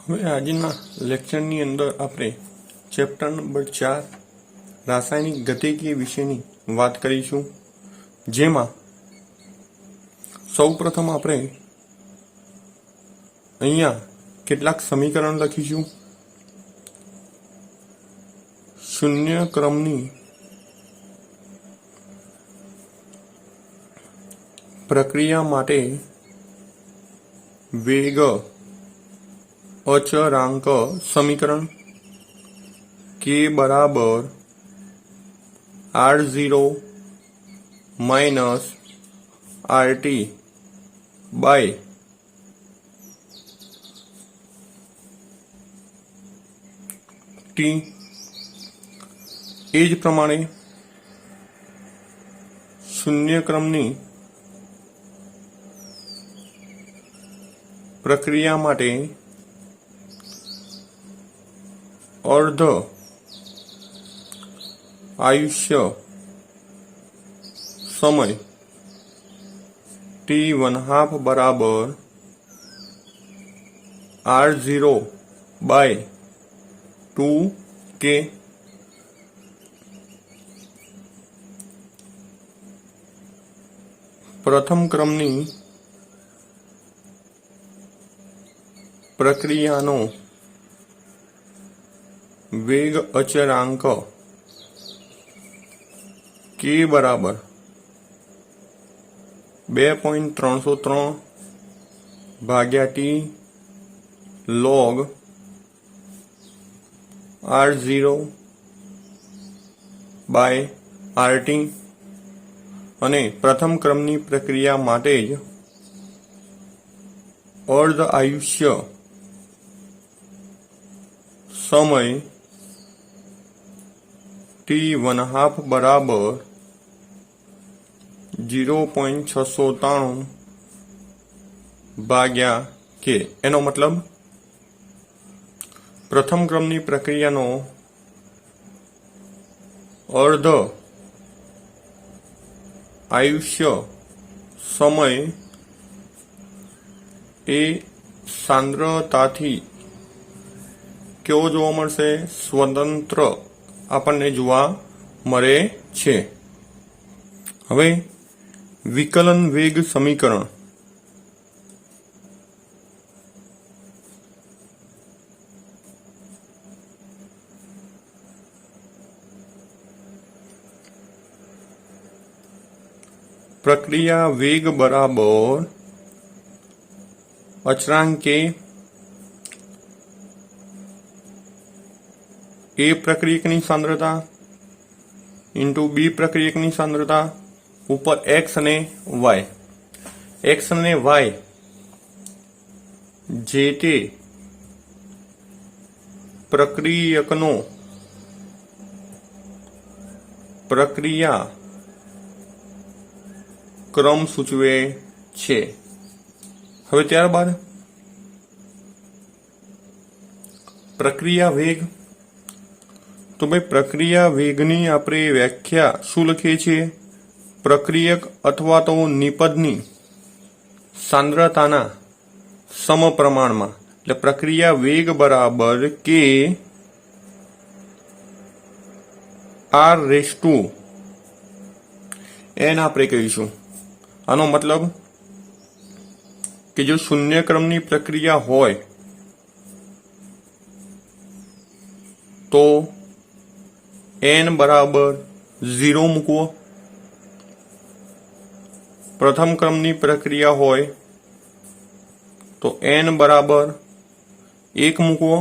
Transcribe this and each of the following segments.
હવે આજના લેક્ચરની અંદર આપણે ચેપ્ટર નંબર 4 રાસાયણિક ગતિકી વિશેની વાત કરીશું, જેમાં સૌપ્રથમ આપણે અહીંયા કેટલાક સમીકરણ લખીશું. શૂન્ય ક્રમની પ્રક્રિયા માટે વેગ અચળાંક સમીકરણ k બરાબર r0 minus rt by t. એ જ પ્રમાણે શૂન્ય ક્રમની પ્રક્રિયા માટે અર્ધ આયુષ્ય સમય t½ બરાબર r0 બાય 2k. પ્રથમ ક્રમની પ્રક્રિયાનો વેગ અચળાંક k બરાબર 2.303 ભાગ્યા t log r0 by rt અને પ્રથમ ક્રમની પ્રક્રિયા માટે જ અર્ધ આયુષ્ય સમય t½ બરાબર 0.693 ભાગ્યા k. એનો મતલબ પ્રથમ ક્રમની પ્રક્રિયાનો અર્ધ આયુષ્ય સમય એ સાંદ્રતાથી કેવો જોવા મળશે? સ્વતંત્ર આપણને જોવા મળે છે. હવે વિકલન વેગ સમીકરણ. પ્રક્રિયા વેગ બરાબર અચળાંક k એ પ્રક્રિયકની સાંદ્રતા ઇન્ટુ બી પ્રક્રિયકની સાંદ્રતા ઉપર x અને y. x અને y જે તે પ્રક્રિયકનો પ્રક્રિયા ક્રમ સૂચવે છે. હવે ત્યારબાદ પ્રક્રિયા વેગ. તો ભાઈ પ્રક્રિયા વેગની આપણે વ્યાખ્યા શું લખીએ છીએ? પ્રક્રિયક અથવા તો નિપજની સાંદ્રતાના સમપ્રમાણમાં. એટલે પ્રક્રિયા વેગ બરાબર k r⁴n આપણે કહીશું. આનો મતલબ કે જો શૂન્ય ક્રમની પ્રક્રિયા હોય તો n બરાબર 0 મૂકવો. પ્રથમ ક્રમની પ્રક્રિયા હોય તો n બરાબર 1 મૂકવો.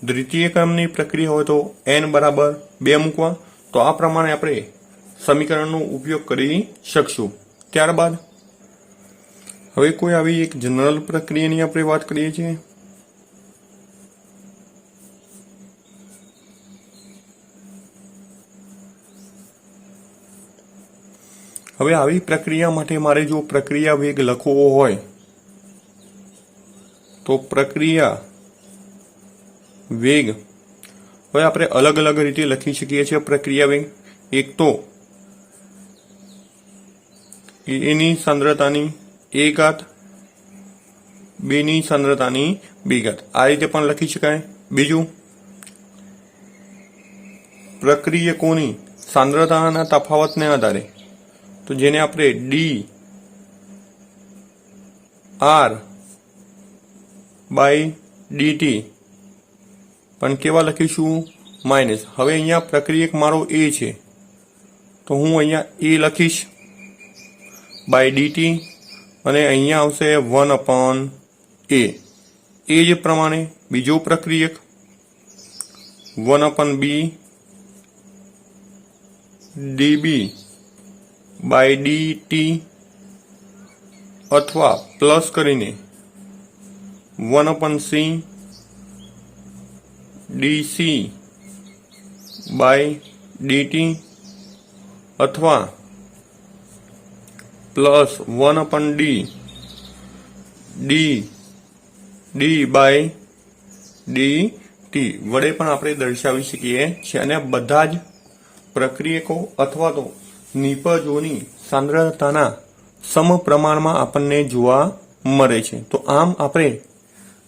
દ્વિતીય ક્રમની પ્રક્રિયા હોય તો n બરાબર 2 મૂકવા. તો આ પ્રમાણે આપણે સમીકરણનો ઉપયોગ કરી શકશું. ત્યારબાદ હવે કોઈ આવી એક જનરલ પ્રક્રિયાની આપણે વાત કરીએ છીએ. હવે આવી પ્રક્રિયા માટે મારે જો પ્રક્રિયા વેગ લખવો હોય તો પ્રક્રિયા વેગ હવે આપણે અલગ અલગ રીતે લખી શકીએ છીએ. પ્રક્રિયા વેગ એક તો એની સાંદ્રતાની 1 ઘાત 2 ની સાંદ્રતાની બી ઘાત આ રીતે પણ લખી શકાય. બીજું, પ્રક્રિયકોની સાંદ્રતાના તફાવતને આધારે, તો જેને આપણે ડી આર બાય ડીટી પણ કેવા લખીશું? માઇનસ. હવે અહીંયા પ્રક્રિયક મારો એ છે, તો હું અહીંયા એ લખીશ બાય ડીટી, અને અહીંયા આવશે 1/a. એ જ પ્રમાણે બીજો પ્રક્રિયક 1/b ડીબી બાય ડીટી, અથવા પ્લસ કરીને 1/c ડીસી બાય ડીટી, અથવા plus 1/d D by DT વડે પણ આપણે દર્શાવી શકીએ છીએ. અને બધા જ પ્રક્રિયકો અથવા તો નિપજોની સાંદ્રતાના સમપ્રમાણમાં આપણને જોવા મળે છે. તો આમ આપણે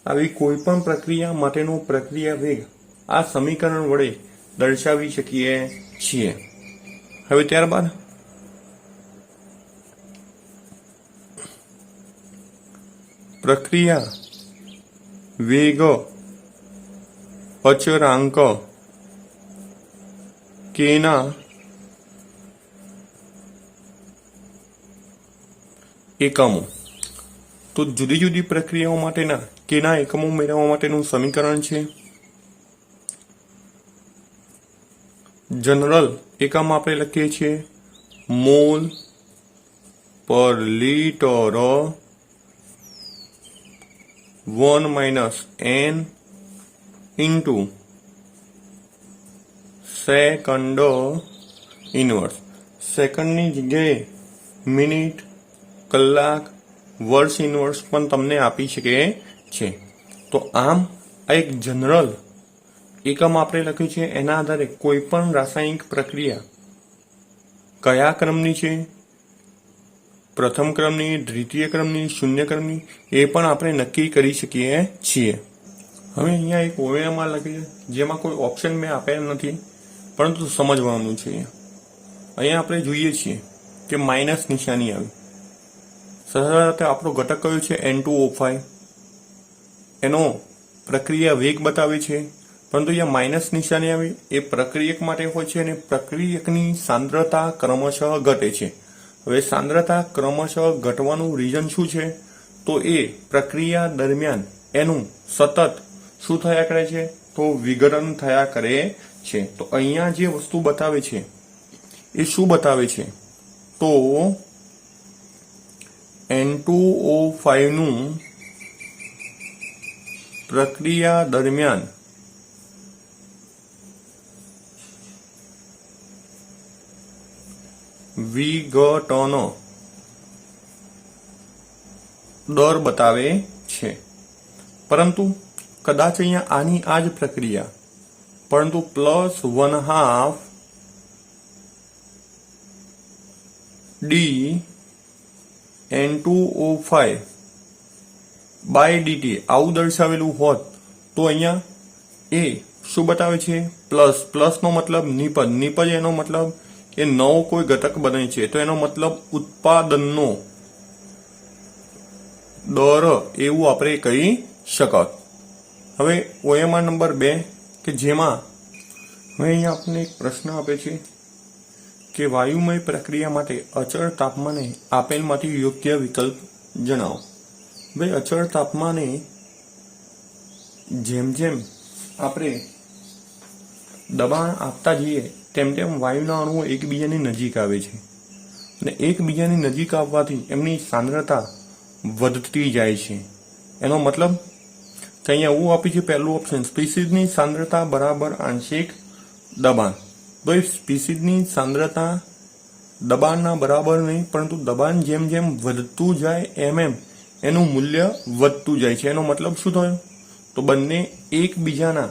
આવી કોઈ પણ પ્રક્રિયા માટેનો પ્રક્રિયા વેગ આ સમીકરણ વડે દર્શાવી શકીએ છીએ. હવે ત્યારબાદ પ્રક્રિયા વેગ અચળાંક કેના એકમો. તો જુદી જુદી પ્રક્રિયાઓ માટેના કેના એકમો મેળવવા માટેનું સમીકરણ છે. જનરલ એકમ આપણે લખીએ છીએ મોલ પર litre 1 - n into second inverse. સેકન્ડની જગ્યાએ મિનિટ, કલાક, વર્ષ ઇનવર્સ પણ તમને આપી શકે છે. તો આમ આ એક જનરલ એકમ આપણે લખ્યું છે. એના આધારે કોઈ પણ રાસાયણિક પ્રક્રિયા કયા ક્રમની છે, પ્રથમ ક્રમની, દ્વિતીય ક્રમની, શૂન્ય ક્રમની, એ પણ આપણે નક્કી કરી શકીએ છીએ. હવે અહીંયા એક ઓએમઆર લખ્યું છે, જેમાં કોઈ ઓપ્શન મેં આપેલ નથી, પરંતુ સમજવાનું છે. અહીંયા આપણે જોઈએ છીએ કે માઇનસ નિશાની આવી. સરળતા આપણો ઘટક કયો છે? N2O5. એનો પ્રક્રિયા વેગ બતાવે છે, પરંતુ અહીંયા માઇનસ નિશાની આવી એ પ્રક્રિયક માટે હોય છે, અને પ્રક્રિયકની સાંદ્રતા ક્રમશઃ ઘટે છે. હવે સાંદ્રતા ક્રમશઃ ઘટવાનું રીઝન શું છે? તો એ પ્રક્રિયા દરમિયાન એનું સતત શું થયા કરે છે? તો વિઘટન થયા કરે છે. તો અહીંયા જે વસ્તુ બતાવે છે એ શું બતાવે છે? તો N2O5 નું પ્રક્રિયા દરમિયાન વિઘટન દર બતાવે છે. પરંતુ કદાચ અહીંયા આની આ જ પ્રક્રિયા, પરંતુ +1/2 d N2O5 બાય dt આવું દર્શાવેલું હોત તો અહીંયા એ શું બતાવે છે? પ્લસ નો મતલબ નિપજ એનો મતલબ એ નવો કોઈ ઘટક બને છે, તો એનો મતલબ ઉત્પાદનનો દર એવું આપણે કહી શકત. હવે ઓએમઆર નંબર 2 કે જેમાં હવે અહીંયા આપણને એક પ્રશ્ન આપે છે કે વાયુમય પ્રક્રિયા માટે અચળ તાપમાને આપેલમાંથી યોગ્ય વિકલ્પ જણાવો. ભાઈ અચળ તાપમાને જેમ જેમ આપણે દબાણ આપતા જઈએ તેમ તેમ વાયુના અણુઓ એકબીજાની નજીક આવે છે, અને એકબીજાની નજીક આવવાથી એમની સાંદ્રતા વધતી જાય છે. એનો મતલબ કે અહીંયા એવું આપ્યું છે પહેલું ઓપ્શન, સ્પીસીઝની સાંદ્રતા બરાબર આંશિક દબાણ. ભાઈ સ્પીસીઝની સાંદ્રતા દબાણના બરાબર નહીં, પરંતુ દબાણ જેમ જેમ વધતું જાય એમ એનું મૂલ્ય વધતું જાય છે. એનો મતલબ શું થયો? તો બંને એકબીજાના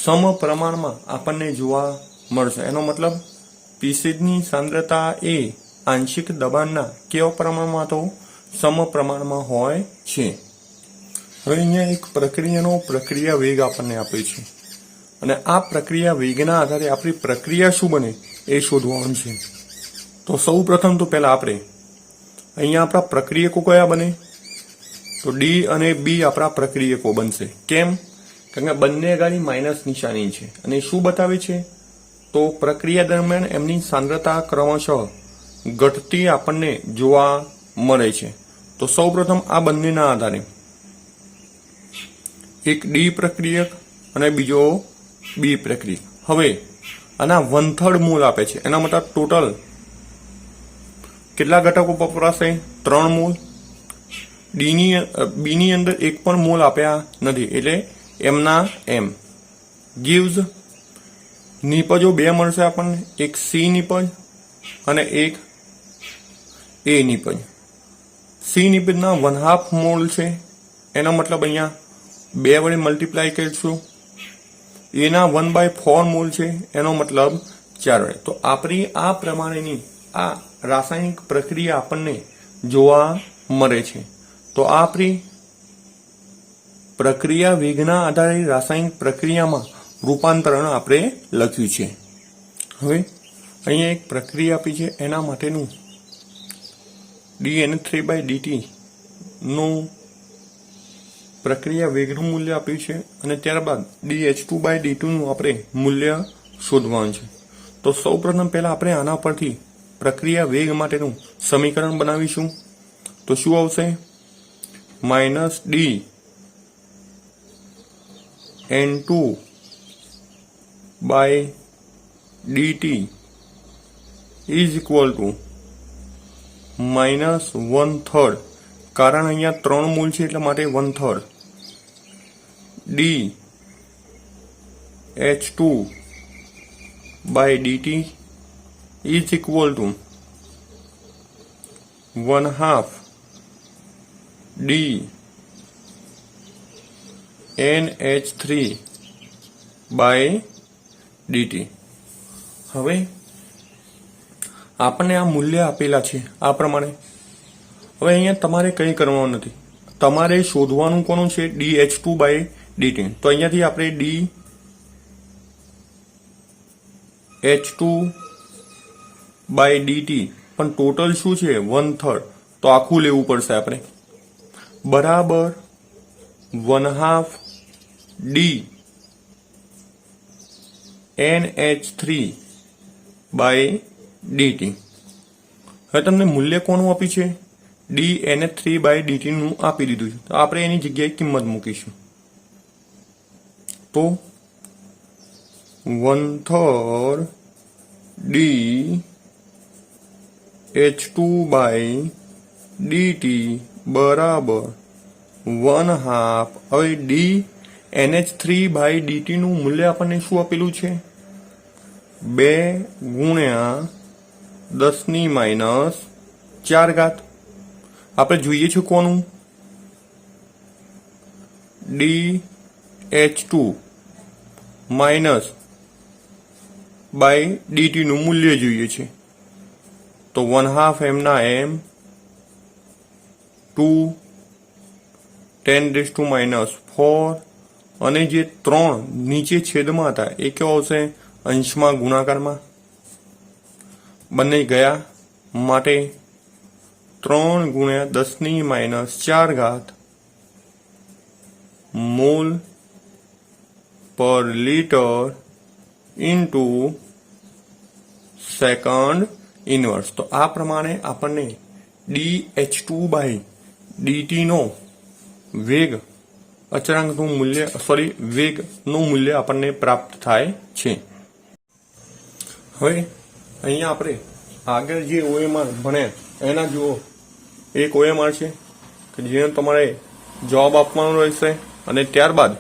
સમપ્રમાણમાં આપણને જોવા મળશે. એનો મતલબ સ્પીસીઝની સાંદ્રતા એ આંશિક દબાણના કેવા પ્રમાણમાં? તો સમપ્રમાણમાં હોય છે. હવે અહીંયા એક પ્રક્રિયાનો પ્રક્રિયા વેગ આપણને આપે છે અને આ પ્રક્રિયા વેગના આધારે આપણી પ્રક્રિયા શું બને એ શોધવાનું છે. તો સૌ પ્રથમ તો પહેલા આપણે અહીંયા આપણા પ્રક્રિયકો કયા બને, તો ડી અને બી આપણા પ્રક્રિયકો બનશે. કેમ? કારણ કે બંને ગાડી માઇનસ નિશાની છે અને શું બતાવે છે, તો પ્રક્રિયા દરમિયાન એમની સાંદ્રતા ક્રમશઃ ઘટતી આપણને જોવા મળે છે. તો સૌ પ્રથમ આ બંનેના આધારે એક ડી પ્રક્રિયક અને બીજો બી પ્રક્રિયક. હવે આના 1/3 મોલ આપે છે, એના મતલબ ટોટલ કેટલા ઘટકો વપરાશે? 3 મોલ. બીની અંદર એક પણ મોલ આપ્યા નથી, એટલે એમના એમ ગીવ્સ નિપજો 2 મળશે આપણને, એક સી નિપજ અને એક એ નિપજ. સી નિપજના 1/2 મોલ છે, એનો મતલબ અહીંયા 2 વડે મલ્ટીપ્લાય કરીશું. એના 1/4 મોલ છે, એનો મતલબ 4 વડે. તો આપણી આ પ્રમાણેની આ રાસાયણિક પ્રક્રિયા આપણને જોવા મળે છે. તો આ આપણી પ્રક્રિયા વેગના આધારે રાસાયણિક પ્રક્રિયામાં રૂપાંતરણ આપણે લખ્યું છે. હવે અહીંયા એક પ્રક્રિયા આપી છે, એના માટેનું dN3/dt નું પ્રક્રિયા વેગનું મૂલ્ય આપ્યું છે અને ત્યારબાદ dH2/dt નું આપણે મૂલ્ય શોધવાનું છે. તો સૌ પ્રથમ પહેલા આપણે આના પરથી પ્રક્રિયા વેગ માટેનું સમીકરણ બનાવીશું. તો શું આવશે? -dN2/dt ઇઝ ઇક્વલ ટુ -1/3, કારણ અહીંયા 3 મૂળ છે એટલે માટે 1/3 dH2/dt is equal to 1/2 dNH3/dt. હવે આપણને આ મૂલ્ય આપેલા છે આ પ્રમાણે. હવે અહીંયા તમારે કંઈ કરવાનું નથી, તમારે શોધવાનું કોનું છે? dH2/dt. તો અહીંયાથી આપણે dH2/dt પણ ટોટલ શું છે? 1/3. તો આખું લેવું પડશે આપણે, બરાબર 1/2 dNH3/dt. હવે તમને મૂલ્ય કોનું આપ્યું છે? dNH3/dt નું આપી દીધું છે. તો આપણે એની જગ્યાએ કિંમત મૂકીશું. તો 1/3 dH2/dt બરાબર 1/2. હવે dNH3/dt નું મૂલ્ય આપણને શું આપેલું છે? 2 × 10⁻⁴. આપણે જોઈએ છે કોનું? dH2/dt નું મૂલ્ય જોઈએ છે. તો 1/2 એમના એમ 2 10⁻⁴, અને જે 3 નીચે છેદમાં હતા એ કેવો આવશે? અંશમાં ગુણાકારમાં. બંને ગયા માટે 3 × 10⁻⁴ મોલ પર લિટર ઇન્ટુ સેકન્ડ ઇનવર્સ. તો આ પ્રમાણે આપણને dH2/dt નો વેગ અચળાંકનું મૂલ્ય વેગનું મૂલ્ય આપણને પ્રાપ્ત થાય છે. હવે અહીંયા આપણે આગળ જે OMR ભણ્યા એના જુઓ, એક OMR છે કે જેનો તમારે જવાબ આપવાનો રહેશે અને ત્યારબાદ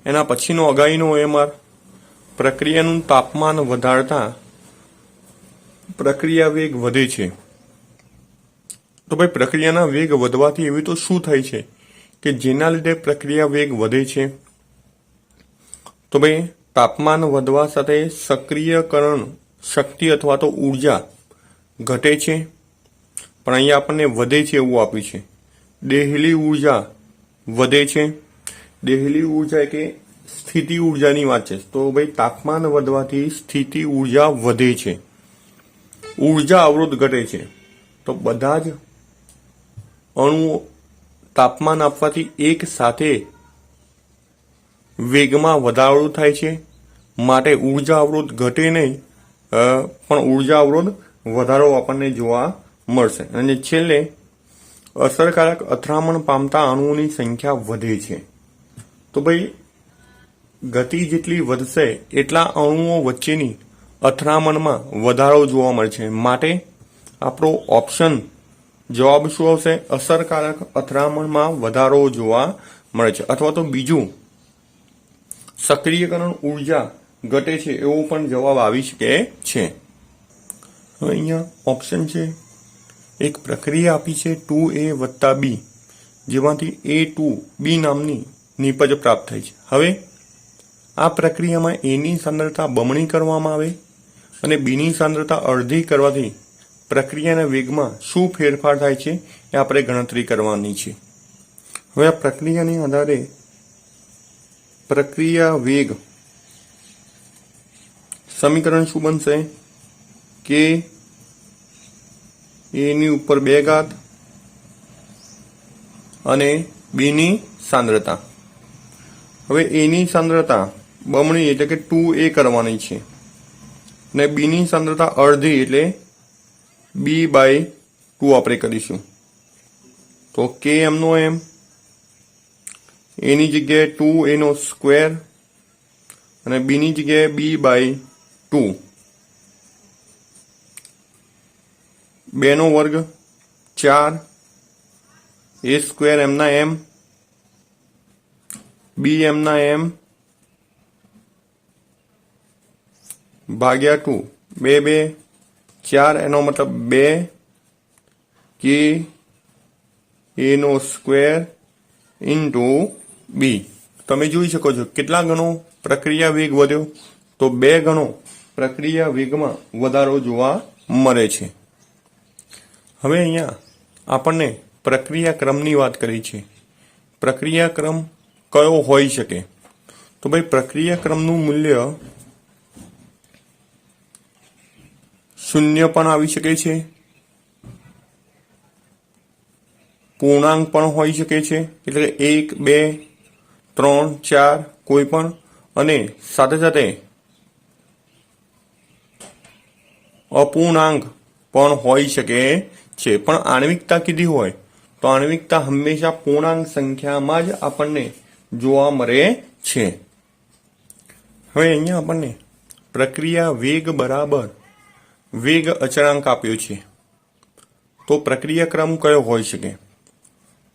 એના પછીનો અગાઉનો OMR, પ્રક્રિયાનું તાપમાન વધારતા પ્રક્રિયા વેગ વધે છે. તો ભાઈ પ્રક્રિયાના વેગ વધવાથી એવી તો શું થાય છે કે જેના લીધે પ્રક્રિયા વેગ વધે છે? તો ભાઈ તાપમાન વધવા સાથે સક્રિયકરણ શક્તિ અથવા તો ઉર્જા ઘટે છે, પણ અહીંયા આપણને વધે છે એવું આપ્યું છે. દેહલી ઉર્જા વધે છે। દેહેલી ઉર્જા કે સ્થિતિ ઉર્જાની વાત છે, તો ભાઈ તાપમાન વધવાથી સ્થિતિ ઉર્જા વધે છે, ઉર્જા અવરોધ ઘટે છે। તો બધા જ અણુઓ તાપમાન આપવાથી એક સાથે વેગમાં વધારો થાય છે, માટે ઉર્જા અવરોધ ઘટે નહીં, પણ ઉર્જા અવરોધ વધારો આપણને જોવા મળશે। અને છેલ્લે અસરકારક અથડામણ પામતા અણુઓની સંખ્યા વધે છે। તો ભાઈ ગતિ જેટલી વધશે એટલા અણુઓ વચ્ચેની અથડામણમાં વધારો જોવા મળશે, માટે આપણો ઓપ્શન જવાબ શું આવશે? અસરકારક અથડામણમાં વધારો જોવા મળે છે। અથવા તો બીજું સક્રિયકરણ ઉર્જા ઘટે છે એવો પણ જવાબ આવી શકે છે। હવે અહીંયા ઓપ્શન છે, એક પ્રક્રિયા આપી છે 2A + B, જેમાંથી A2B નામની નિપજ પ્રાપ્ત થઈ છે। હવે આ પ્રક્રિયામાં એની સાંદ્રતા બમણી કરવામાં આવે અને બીની સાંદ્રતા અડધી કરવાથી પ્રક્રિયાના વેગમાં શું ફેરફાર થાય છે એ આપણે ગણતરી કરવાની છે। હવે આ પ્રક્રિયાને આધારે પ્રક્રિયા વેગ સમીકરણ શું બનશે કે એની ઉપર 2 ઘાત અને બીની સાંદ્રતા। હવે એની સાંદ્રતા બમણી એટલે કે 2A કરવાની છે અને બીની સાંદ્રતા અડધી એટલે B/2 આપણે કરીશું। તો Km નો m, એની જગ્યાએ 2A નો સ્ક્વેર અને બીની જગ્યાએ B/2, 2 નો વર્ગ 4, A સ્ક્વેર m ના m, B m ના m ભાગ્યા 2, 2 2 4, એનો મતલબ 2 K A નો સ્ક્વેર ઇન્ટુ B। તમે જોઈ શકો છો કેટલા ગણો પ્રક્રિયા વેગ વધ્યો? તો 2 ગણો પ્રક્રિયા વેગમાં વધારો જોવા મળે છે। હવે અહીંયા આપણને પ્રક્રિયા ક્રમની વાત કરી છે। પ્રક્રિયા ક્રમ કયો હોઈ શકે? તો ભાઈ પ્રક્રિયા ક્રમનું મૂલ્ય 0 પણ આવી શકે છે, પૂર્ણાંક પણ હોઈ શકે છે, એટલે 1 2 3 4 કોઈ પણ, અને સાથે સાથે અપૂર્ણાંક પણ હોઈ શકે છે। પણ આણ્વિકતા કીધી હોય તો આણ્વિકતા હંમેશા પૂર્ણાંક સંખ્યામાં જ આપણને જોવા મળે છે। હવે અહીંયા આપણને પ્રક્રિયા વેગ બરાબર વેગ અચળાંક આપ્યો છે, તો પ્રક્રિયા ક્રમ કયો હોઈ શકે?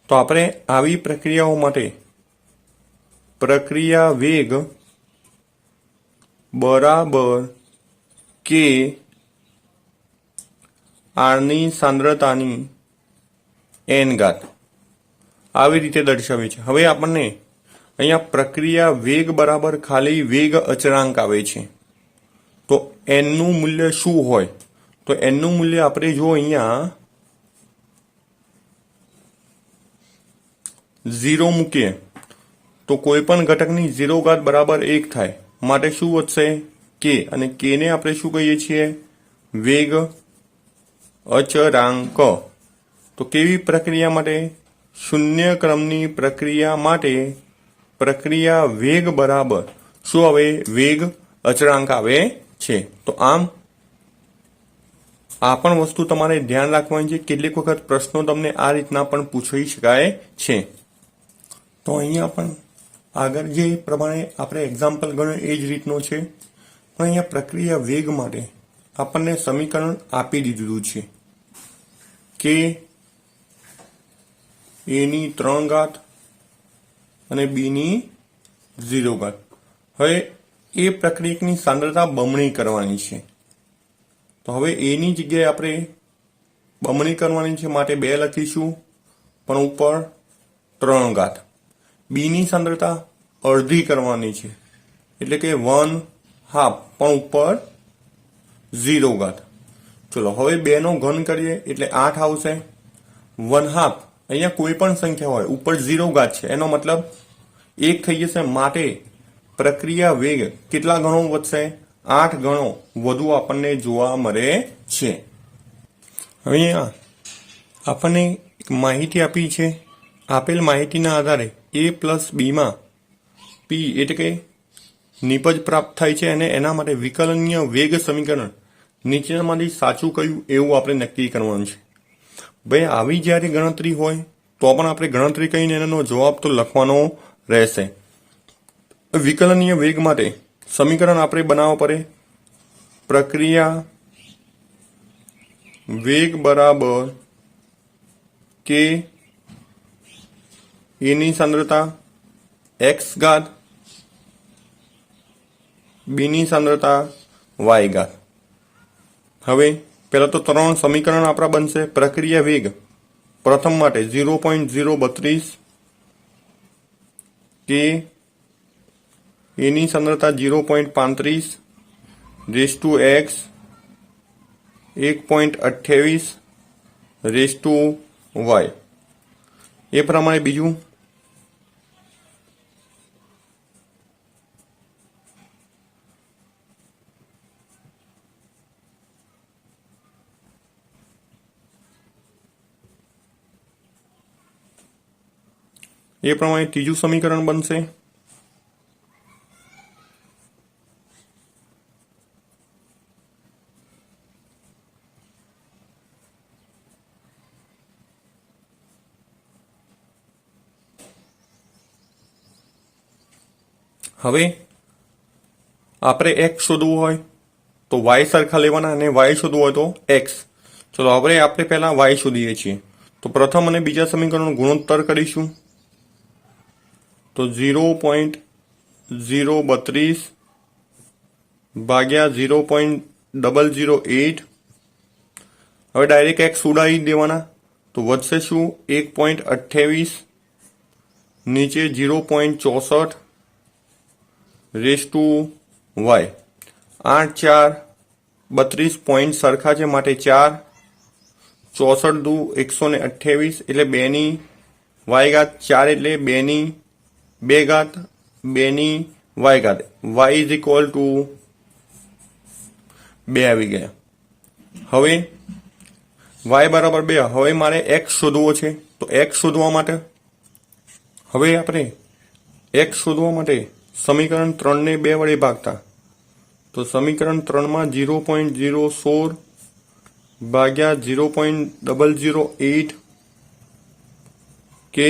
તો આપણે આવી પ્રક્રિયાઓ માટે પ્રક્રિયા વેગ બરાબર K આરની સાંદ્રતાની n ઘાત આવી રીતે દર્શાવે છે। હવે આપણને અહીંયા પ્રક્રિયા વેગ બરાબર ખાલી વેગ અચળાંક આવે છે, તો n નું મૂલ્ય શું હોય? તો n નું મૂલ્ય આપણે જો અહીંયા 0 મૂકીએ તો કોઈ પણ ઘટકની 0 ઘાત બરાબર 1 થાય, માટે શું વધશે? K, અને K ને આપણે શું કહીએ છીએ? વેગ અચળાંક। તો કેવી પ્રક્રિયા માટે? શૂન્ય ક્રમની પ્રક્રિયા માટે પ્રક્રિયા વેગ બરાબર શું આવે? વેગ અચળાંક આવે છે। તો આમ આ પણ વસ્તુ તમારે ધ્યાન રાખવાની છે। કેટલીક વખત પ્રશ્નો તમને આ રીતના પણ પૂછાઈ શકાય છે। તો અહીંયા પણ આગળ જે પ્રમાણે આપણે એક્ઝામ્પલ ગણ્યો એ જ રીતનો છે, પણ અહીંયા પ્રક્રિયા વેગ માટે આપણને સમીકરણ આપી દીધું છે કે A ની 3 ઘાત અને B ની 0 ઘાત। હવે એ પ્રક્રિયકની સાંદ્રતા બમણી કરવાની છે, તો હવે A ની જગ્યાએ આપણે બમણી કરવાની છે, માટે 2 લખીશું, પણ ઉપર 3 ઘાત। B ની સાંદ્રતા અડધી કરવાની છે, એટલે કે 1/2, પણ ઉપર 0 ઘાત। ચલો હવે 2 નો ઘન કરીએ એટલે 8 આવશે, 1/2 અહીંયા કોઈ પણ સંખ્યા હોય ઉપર 0 ઘાત છે એનો મતલબ 1 થઈ જશે, માટે પ્રક્રિયા વેગ કેટલા ગણો વધશે? 8 ગણો વધુ આપણને જોવા મળે છે। હવે અહીંયા આપણને એક માહિતી આપી છે, આપેલ માહિતીના આધારે a પ્લસ b માં p એટલે કે નિપજ પ્રાપ્ત થાય છે અને એના માટે વિકલનીય વેગ સમીકરણ નીચેનામાંથી સાચું કયું એવું આપણે નક્કી કરવાનું છે। ભાઈ આવી જ્યારે ગણતરી હોય તો પણ આપણે ગણતરી કરીને એનો જવાબ તો લખવાનો રહેશે। વિકલનીય વેગ માટે સમીકરણ આપણે બનાવવા પડે, પ્રક્રિયા વેગ બરાબર કે એની સાંદ્રતા x ઘાત બીની સાંદ્રતા y ઘાત। હવે પહેલા તો 3 સમીકરણ આપણા બનશે। પ્રક્રિયા વેગ પ્રથમ માટે 0.032 કે એની સાંદ્રતા 0.35 raise to x 1.28 raise to y। એ પ્રમાણે બીજું ત્રીજું સમીકરણ બનશે। હવે આપણે x શોધવું હોય તો y સરખા લેવાના અને y શોધવું હોય તો x। ચલો હવે આપણે પહેલા y શોધીએ છીએ તો પ્રથમ અને બીજા સમીકરણનો ગુણોત્તર કરીશું તો 0.032 ભાગ્યા 0.008। હવે ડાયરેક્ટ x ઉડાવી દેવાના તો વધશે શું? 1.28 નીચે 0.64 રેસ ટુ y। 8 4 32 પોઈન્ટ સરખા છે માટે 4, 64 દુ 128 એટલે 2 ની y ઘાત, 4 એટલે 2 ની 2 ઘાત, 2 ની y ઘાત, y ઇઝ ઇક્વલ ટુ 2 આવી ગયા। હવે y બરાબર 2। હવે મારે x શોધવો છે તો x શોધવા માટે હવે આપણે x શોધવા માટે સમીકરણ 3 ને 2 વડે ભાગતા તો સમીકરણ 3 માં 0.016 ભાગ્યા 0.008 કે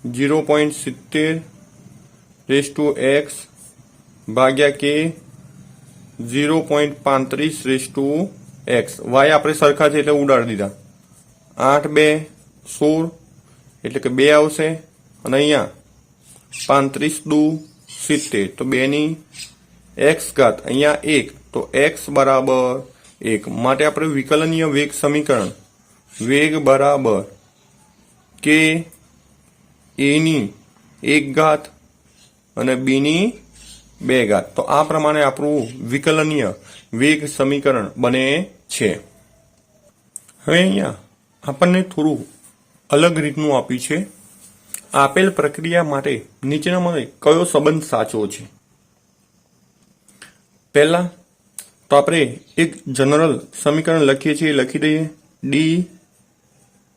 0.70 રેસ ટુ x ભાગ્યા કે 0.35 રેસ ટુ x। y આપણે સરખા છે એટલે ઉડાડી દીધા। 8 2 16 એટલે કે 2 આવશે અને અહીંયા 35 દુ 70 તો 2 ની x ઘાત, અહીંયા 1 તો x બરાબર 1। માટે આપણે વિકલનીય વેગ સમીકરણ વેગ બરાબર કે a ની 1 ઘાત અને b ની 2 ઘાત। તો આ પ્રમાણે આપણું વિકલનીય વેગ સમીકરણ બને છે। હવે અહીંયા આપણને થોડું અલગ રીતનું આપ્યું છે। આપેલ પ્રક્રિયા માટે નીચેનામાંથી કયો સંબંધ સાચો છે? પહેલા તો આપણે એક જનરલ સમીકરણ લખીએ છીએ, લખી દઈએ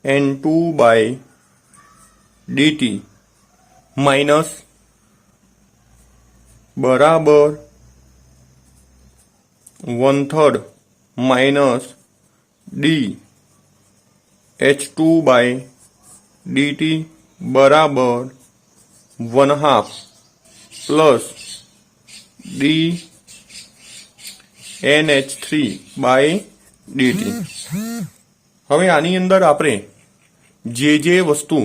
dN2/dt માઇનસ બરાબર 1/3 માઇનસ dH2/dt બરાબર 1/2 પ્લસ dNH3/dt। હવે આની અંદર આપણે જે વસ્તુ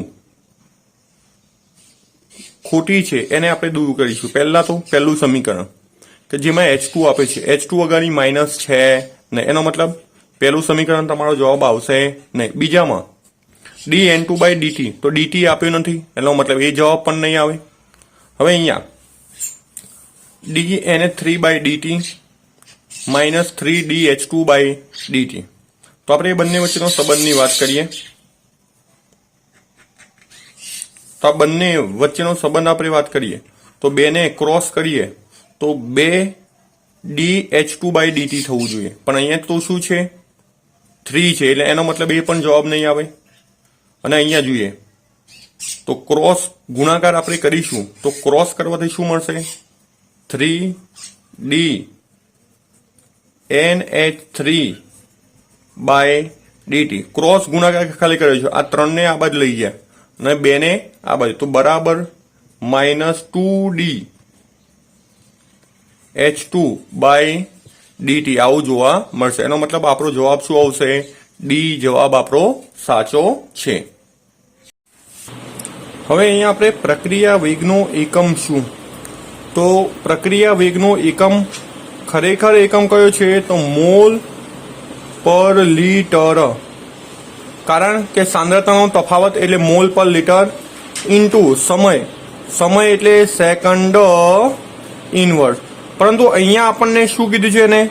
ખોટી છે એને આપણે દૂર કરીશું। પહેલા તો પહેલું સમીકરણ કે જેમાં H2 આપે છે, H2 અગાડી માઇનસ છે ને, એનો મતલબ પહેલું સમીકરણ તમારો જવાબ આવશે નહીં। બીજામાં dN2/dt તો dt આપ્યું નથી એનો મતલબ એ જવાબ પણ નહીં આવે। હવે અહીંયા dNH3/dt માઇનસ 3dH2/dt તો આપણે એ બંને વચ્ચેનો સંબંધની વાત કરીએ તો આ બંને વચ્ચેનો સંબંધ આપણે વાત કરીએ તો બેને ક્રોસ કરીએ તો 2dH2/dt થવું જોઈએ, પણ અહીંયા તો શું છે 3 છે, એટલે એનો મતલબ એ પણ જવાબ નહીં આવે. અને અહીંયા જોઈએ તો ક્રોસ ગુણાકાર આપણે કરીશું તો ક્રોસ કરવાથી શું મળશે 3dNH3/dt. ક્રોસ ગુણાકાર ખાલી કર્યો છે, આ 3 ને આ બાજુ લઈ ગયા અને 2 ને આ બાજુ, તો બરાબર -2d H2/dt આવું જોવા મળશે. એનો મતલબ આપણો જવાબ શું આવશે? ડી જવાબ આપણો સાચો છે. હવે અહીંયા આપણે પ્રક્રિયા વેગનો એકમ શું? તો પ્રક્રિયા વેગનો એકમ ખરેખર એકમ કયો છે? તો મોલ પર લીટર. કારણ કે સાંદ્રતાનો તફાવત એટલે મોલ પર લીટર ઇન્ટુ સમય. સમય એટલે સેકન્ડ ઇનવર્સ. પરંતુ અહીંયા આપણને શું કીધું છે? એને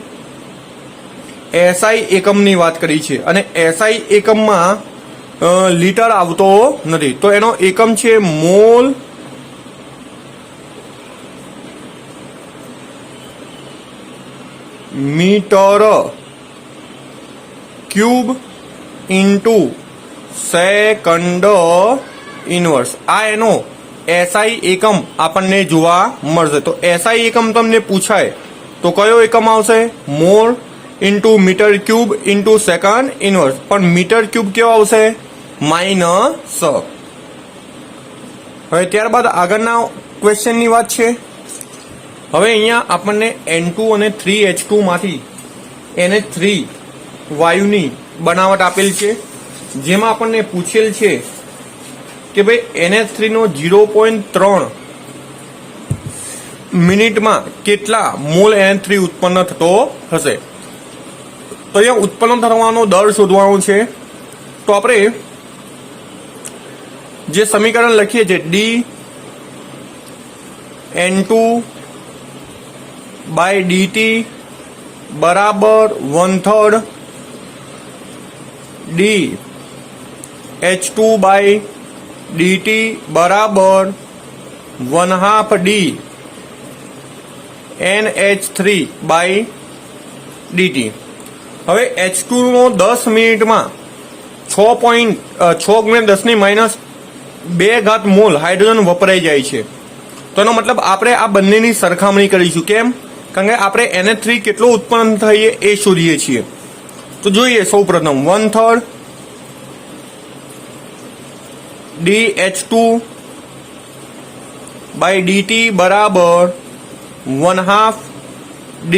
એસઆઈ એકમની વાત કરી છે અને એસઆઈ એકમમાં લીટર આવતો નથી, તો એનો એકમ છે mole metre cube into second inverse. આ એનો એસઆઈ એકમ આપણને જોવા મળશે. તો એસઆઈ એકમ તમને પૂછાય તો કયો એકમ આવશે? Mole into metre cube into second inverse. પણ મીટર ક્યુબ કેવો આવશે? -. હવે ત્યારબાદ આગળના ક્વેશ્ચનની વાત છે. હવે અહીંયા આપણને N2 અને 3H2 માંથી NH3 વાયુની બનાવટ આપેલ છે, જેમાં આપણને પૂછેલ છે કે ભાઈ NH3 નો 0.3 મિનિટમાં કેટલા મોલ NH3 ઉત્પન્ન થતો હશે. તો અહીંયા ઉત્પન્ન થવાનો દર શોધવાનો છે. તો આપણે જે સમીકરણ લખીએ છીએ dN2/dt બરાબર 1/3 dH2/dt બરાબર 1/2 d NH3/dt. હવે H2 નો 10 મિનિટમાં 6 × 10⁻² મોલ હાઇડ્રોજન વપરાઈ જાય છે. તો એનો મતલબ આપણે આ બંનેની સરખામણી કરીશું. કેમ? કારણ કે આપણે NH3 કેટલો ઉત્પન્ન થઈએ એ શોધીએ છીએ. તો જોઈએ સૌ પ્રથમ 1/3 dH2/dt બરાબર 1/2 d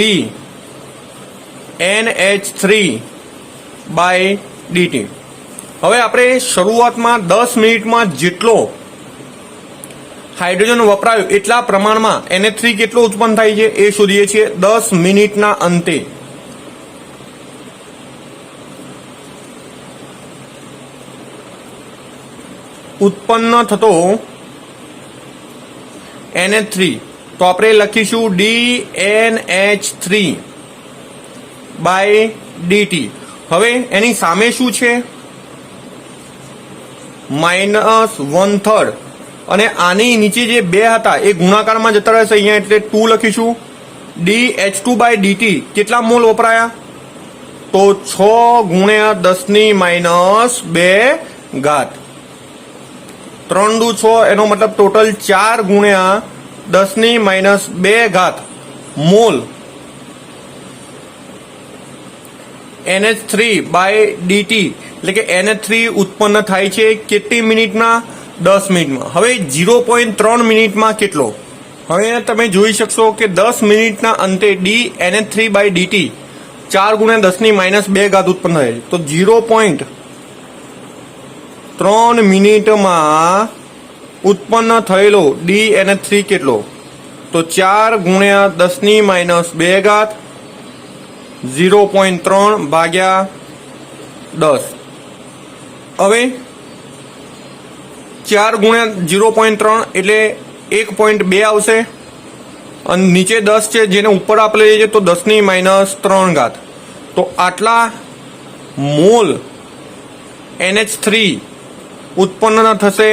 NH3/dt. હવે આપણે શરૂઆતમાં 10 મિનિટમાં જેટલો હાઇડ્રોજન વપરાયો એટલા પ્રમાણમાં NH3 કેટલો ઉત્પન્ન થાય છે એ શોધીએ છીએ 10 મિનિટના અંતે. ઉત્પન્ન થતો NH3 તો આપણે લખીશું dNH3/dt. હવે એની સામે શું છે? -1/3 અને આની નીચે જે 2 હતા એ ગુણાકારમાં જતા રહેશે અહીંયા, એટલે 2 લખીશું. dH2/dt કેટલા મોલ વપરાયા? તો 6 × 10⁻². 3 દુ 6, એનો મતલબ ટોટલ 4 × 10⁻² મોલ NH3/dt એટલે કે NH3 ઉત્પન્ન થાય છે કેટલી મિનિટમાં? 10 મિનિટમાં. હવે 0.3 મિનિટમાં કેટલો? હવે તમે જોઈ શકશો કે 10 મિનિટના અંતે dNH3/dt 4 × 10⁻² ઉત્પન્ન થાય. તો 0.3 મિનિટમાં ઉત્પન્ન થયેલો dNH3 કેટલો? તો 4 × 10⁻², 0.3/10. હવે 4 × 0.3 એટલે 1.2 આવશે અને નીચે 10 છે જેને ઉપર આપણે લઈએ તો 10⁻3. તો આટલા મોલ NH3 ઉત્પન્ન થશે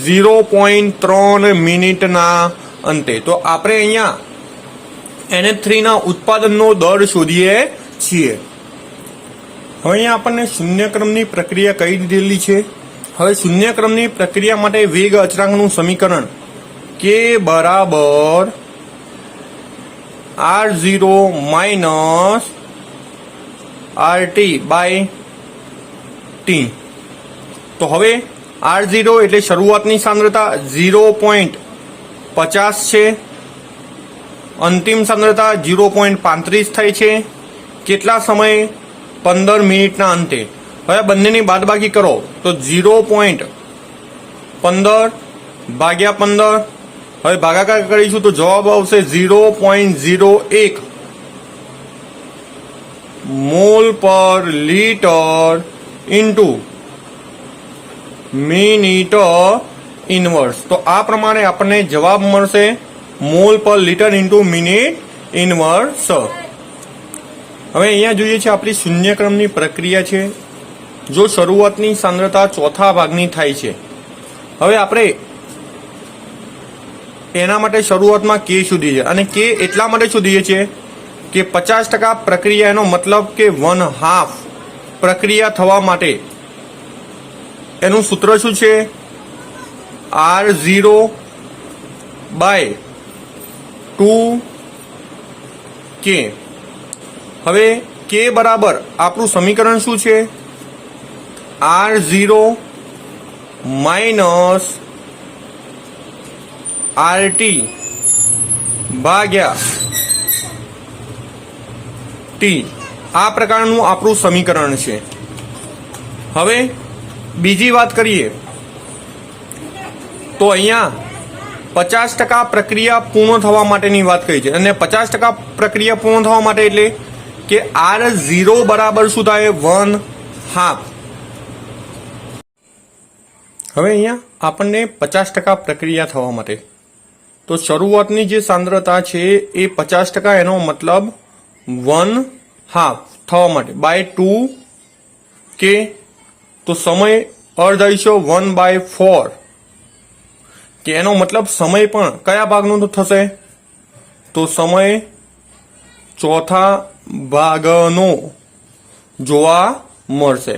0.3 મિનિટના અંતે. તો આપણે અહીંયા NH3 ના ઉત્પાદનનો દર શોધીએ છીએ. હવે અહીંયા આપણને શૂન્યક્રમની પ્રક્રિયા કઈ દીધેલી છે. હવે શૂન્યક્રમની પ્રક્રિયા માટે વેગ અચળાંકનું સમીકરણ K બરાબર R0 minus RT by T. તો હવે R0 એટલે શરૂઆતની સાંદ્રતા 0.50 છે, અંતિમ સાંદ્રતા 0.35 થાય છે. કેટલા સમયે? 15 મિનિટના અંતે. હવે બંનેની બાદબાકી કરો તો 0.15 ભાગ્યા 15. હવે ભાગાકાર કરીશું તો જવાબ આવશે 0.01 મોલ પર લીટર ઇન્ટુ મિનિટ ઇનવર્સ. તો આ પ્રમાણે આપણને જવાબ મળશે મોલ પર લીટર ઇન્ટુ મિનિટ ઇનવર્સ. હવે અહીંયા જોઈએ છે આપણી શૂન્યક્રમની પ્રક્રિયા છે. જો શરૂઆતની સાંદ્રતા ચોથા ભાગની થાય છે. હવે આપણે એના માટે શરૂઆતમાં K શોધીએ છીએ અને K એટલા માટે શોધીએ છીએ કે 50% પ્રક્રિયાનો મતલબ કે 1/2 પ્રક્રિયા થવા માટે એનું સૂત્ર શું છે? R0 by 2K. હવે K બરાબર આપણું સમીકરણ શું છે? R0 માઇનસ RT ભાગ્યા T. આ પ્રકારનું આપણું સમીકરણ છે. હવે બીજી વાત કરીએ તો અહીંયા 50% પ્રક્રિયા પૂર્ણ થવા માટેની વાત કરી છે અને 50% પ્રક્રિયા પૂર્ણ થવા માટે એટલે કે R0 બરાબર શું થાય? 1/2. હવે અહીંયા આપણને 50% પ્રક્રિયા થવા માટે તો શરૂઆતની જે સાંદ્રતા છે એ 50%, એનો મતલબ 1/2 થવા માટે બાય 2K. તો સમય અર્ધાંશો 1/4 કે એનો મતલબ સમય પણ કયા ભાગનો થશે? તો સમય ચોથા ભાગનો જોવા મળશે.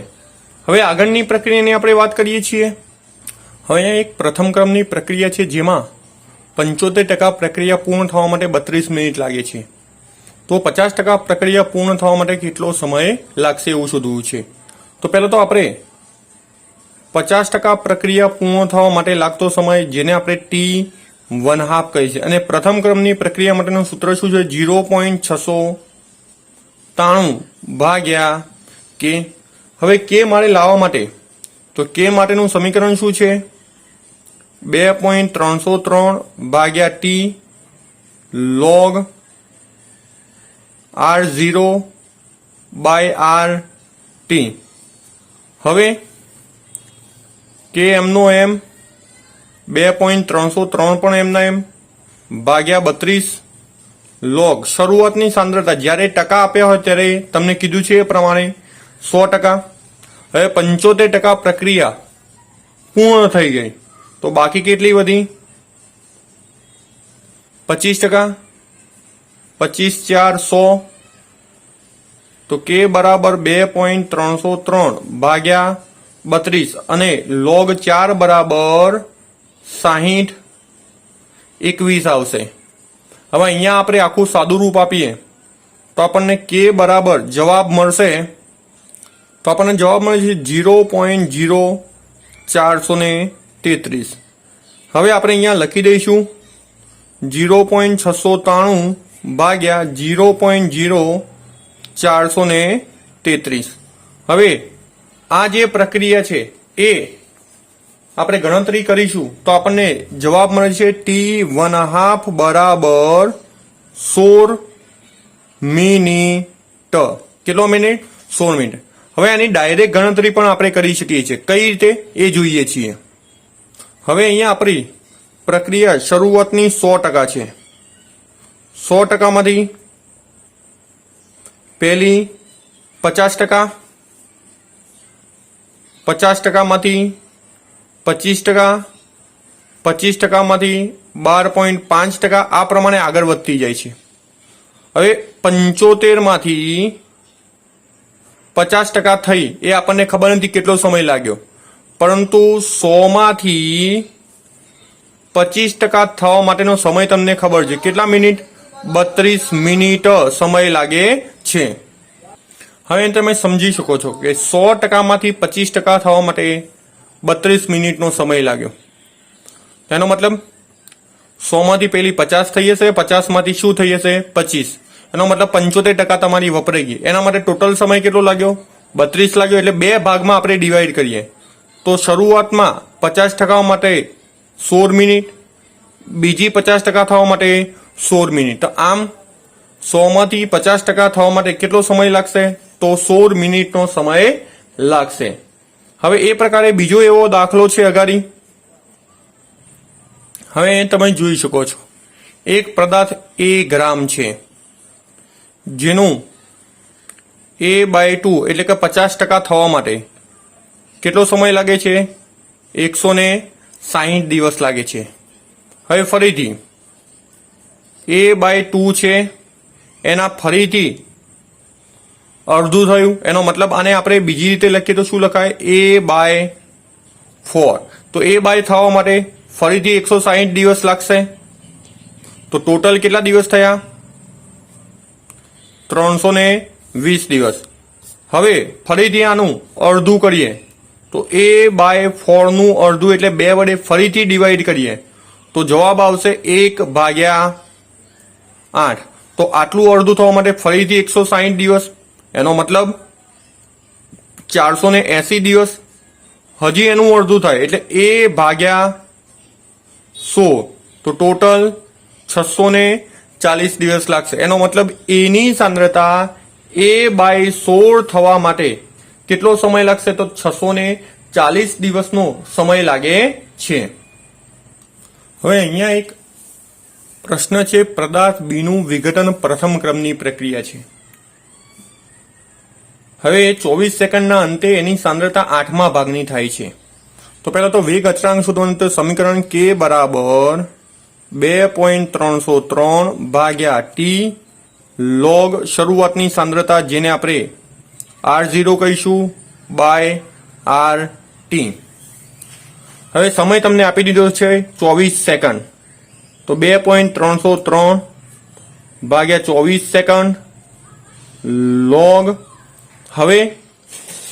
હવે આગળની પ્રક્રિયાની આપણે વાત કરીએ છીએ. હવે અહીંયા એક પ્રથમ ક્રમની પ્રક્રિયા છે જેમાં 75% પ્રક્રિયા પૂર્ણ થવા માટે 32 મિનિટ લાગે છે. તો 50% પ્રક્રિયા પૂર્ણ થવા માટે કેટલો સમય લાગશે એવું શોધવું છે. તો પહેલા તો આપણે 50% પ્રક્રિયા પૂર્ણ થવા માટે લાગતો સમય જેને આપણે T1/2 કહીએ છીએ અને પ્રથમ ક્રમની પ્રક્રિયા માટેનું સૂત્ર શું છે? 0.693 ભાગ્યા K. હવે K મારે લાવવા માટે તો K માટેનું સમીકરણ શું છે? 2.303 ભાગ્યા T log R0 by RT. હવે K એમનો એમ, 2.303 પણ એમના એમ ભાગ્યા 32 log શરૂઆતની સાંદ્રતા જ્યારે ટકા આપ્યા હોય ત્યારે તમને કીધું છે એ પ્રમાણે 100%. હવે 75% પ્રક્રિયા પૂર્ણ થઈ ગઈ તો બાકી કેટલી વધી? 25%. 25 4 100. તો K બરાબર 2.303 ભાગ્યા 32 અને log 4 બરાબર 60 21 આવશે. હવે અહીંયા આપણે આખું સાદું રૂપ આપીએ તો આપણને K બરાબર જવાબ મળશે. તો આપણને જવાબ મળે છે 0.0433. હવે આપણે અહીંયા લખી દઈશું 0.693 ભાગ્યા 0.0433. હવે આ જે પ્રક્રિયા છે એ આપણે ગણતરી કરીશું તો આપણને જવાબ મળે છે T1/2 બરાબર 16 મિનિટ. કેટલો મિનિટ? 16 મિનિટ. હવે આની ડાયરેક્ટ ગણતરી પણ આપણે કરી શકીએ છીએ. કઈ રીતે એ જોઈએ છીએ. હવે અહીંયા આપણી પ્રક્રિયા શરૂઆતની 100% છે. 100% માંથી પહેલી 50%, 50% માંથી 25%, 25%માંથી 12.5% આ પ્રમાણે આગળ વધતી જાય છે. હવે 75માંથી 50% થઈ એ આપણને ખબર નથી કેટલો સમય લાગ્યો, પરંતુ 100માંથી 25% થવા માટેનો સમય તમને ખબર છે. કેટલા મિનિટ? 32 મિનિટ સમય લાગે છે. હવે તમે સમજી શકો છો કે 100%માંથી 25% થવા માટે 32 મિનિટનો સમય લાગ્યો. તેનો મતલબ 100માંથી પેલી 50 થઈ જશે, 50માંથી શું થઈ જશે? 25. એનો મતલબ 75% તમારી વપરાઈ ગઈ. એના માટે ટોટલ સમય કેટલો લાગ્યો? 32 લાગ્યો. એટલે બે ભાગમાં આપણે ડિવાઈડ કરીએ તો શરૂઆતમાં 50% માટે 16 મિનિટ, બીજી 50% થવા માટે 16 મિનિટ. તો આમ 100માંથી 50% થવા માટે કેટલો સમય લાગશે? તો 16 મિનિટનો સમય લાગશે. હવે એ પ્રકારે બીજો એવો દાખલો છે અગાડી. હવે તમે જોઈ શકો છો એક પદાર્થ A ગ્રામ છે, જેનું A/2 એટલે કે 50% થવા માટે કેટલો સમય લાગે છે? 160 દિવસ લાગે છે. હવે ફરીથી A/2 છે, એના ફરીથી અડધું થયું. એનો મતલબ આને આપણે બીજી રીતે લખીએ તો શું લખાય? A/4. તો A/4 થવા માટે ફરીથી 160 દિવસ લાગશે. તો ટોટલ કેટલા દિવસ થયા? 320 દિવસ. હવે ફરીથી આનું અડધું કરીએ તો A/4 નું અડધું એટલે 2 વડે ફરીથી ડિવાઈડ કરીએ તો જવાબ આવશે 1/8. તો આટલું અડધું થવા માટે ફરીથી 160 દિવસ. એનો મતલબ 480 દિવસ. હજી એનું અડધું થાય એટલે A/100. તો ટોટલ 640 દિવસ લાગશે. એનો મતલબ એની સાંદ્રતા A/16 થવા માટે કેટલો સમય લાગશે? તો 640 દિવસનો સમય લાગે છે. હવે અહીંયા એક પ્રશ્ન છે. પદાર્થ બીનું વિઘટન પ્રથમ ક્રમની પ્રક્રિયા છે. હવે 24 સેકન્ડના અંતે એની સાંદ્રતા 8મા ભાગની થાય છે. તો પહેલા તો વેગ અચળાંક શોધવાનું. તો સમીકરણ K બરાબર 2.303 ભાગ્યા T લોગ શરૂઆતની સાંદ્રતા, જેને આપણે R0 કહીશું, બાય RT. હવે સમય તમને આપી દીધો છે 24 સેકન્ડ. તો 2.303 ભાગ્યા 24 સેકન્ડ લોગ. હવે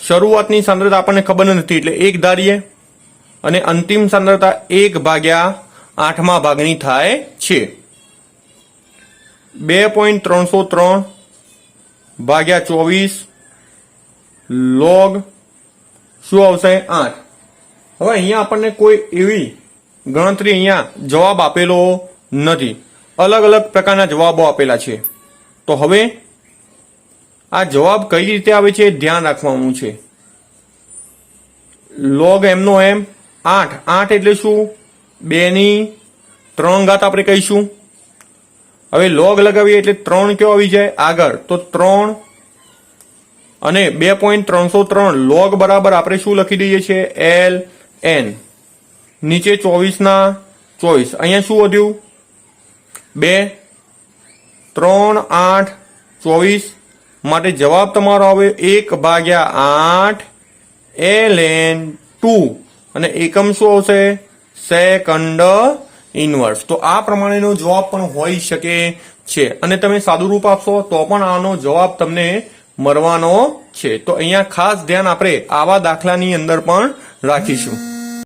શરૂઆતની સાંદ્રતા આપણને ખબર નથી એટલે 1 ધારીએ, અને અંતિમ સાંદ્રતા 1/8મા ભાગની થાય છે. 2.303 ભાગ્યા 24 લોગ શું આવશે? 8. હવે અહીંયા આપણને કોઈ એવી ગણતરી અહીંયા જવાબ આપેલો નથી. અલગ અલગ પ્રકારના જવાબો આપેલા છે. તો હવે આ જવાબ કઈ રીતે આવે છે ધ્યાન રાખવાનું છે. લોગ એમનો એમ 8. 8 એટલે શું? 2/3 આપણે કહીશું. હવે લોગ લગાવીએ એટલે 3 કયો આવી જાય આગળ? તો 3 અને 2.303 લોગ બરાબર આપણે શું લખી દઈએ છીએ? ln. નીચે 24 અહીંયા શું વધ્યું? 2. 3, 8, 24 માટે જવાબ તમારો આવે 1/8 ln2. અને એકમ શું આવશે? Second inverse. તો આ પ્રમાણેનો જવાબ પણ હોઈ શકે છે, અને તમે સાદું રૂપ આપશો તો પણ આનો જવાબ તમને મળવાનો છે. તો અહીંયા ખાસ ધ્યાન આપણે આવા દાખલાની અંદર પણ રાખીશું.